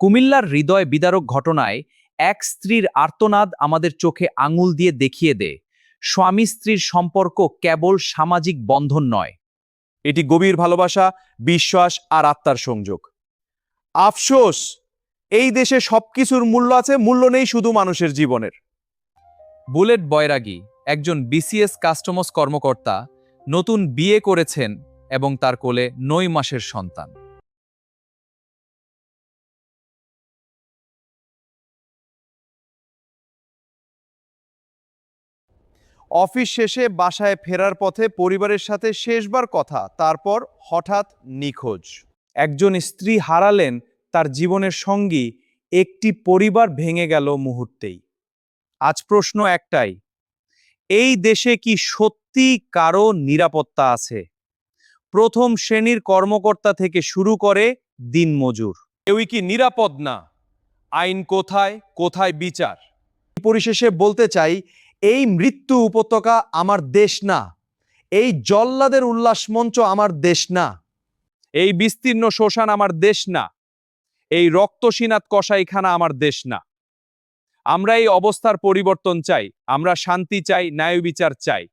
কুমিল্লার হৃদয় বিদারক ঘটনায় এক স্ত্রীর আর্তনাদ আমাদের চোখে আঙুল দিয়ে দেখিয়ে দেয় স্বামী স্ত্রীর সম্পর্ক কেবল সামাজিক বন্ধন নয়, এটি গভীর ভালোবাসা, বিশ্বাস আর আত্মার সংযোগ। আফসোস, এই দেশে সবকিছুর মূল্য আছে, মূল্য নেই শুধু মানুষের জীবনের। বুলেট বয়রাগী একজন বিসিএস কাস্টমস কর্মকর্তা নতুন বিয়ে করেছেন এবং তার কোলে ৯ মাসের সন্তান। অফিস শেষে বাসায় ফেরার পথে পরিবারের সাথে শেষবার কথা, তারপর হঠাৎ নিখোঁজ। একজন স্ত্রী হারালেন তার জীবনের সঙ্গী, একটি পরিবার ভেঙে গেল মুহূর্তেই। আজ প্রশ্ন একটাই, এই দেশে কি সত্যি কারো নিরাপত্তা আছে? প্রথম শ্রেণীর কর্মকর্তা থেকে শুরু করে দিনমজুর, কেউই কি নিরাপদ না? আইন কোথায়, কোথায় বিচার? পরিশেষে বলতে চাই, এই মৃত্যু উপত্যকা আমার দেশ না, এই জল্লাদের উল্লাস মঞ্চ আমার দেশ না, এই বিস্তীর্ণ শ্মশান আমার দেশ না, এই রক্তসীনাত কসাইখানা আমার দেশ না। আমরা এই অবস্থার পরিবর্তন চাই, আমরা শান্তি চাই, ন্যায় বিচার চাই।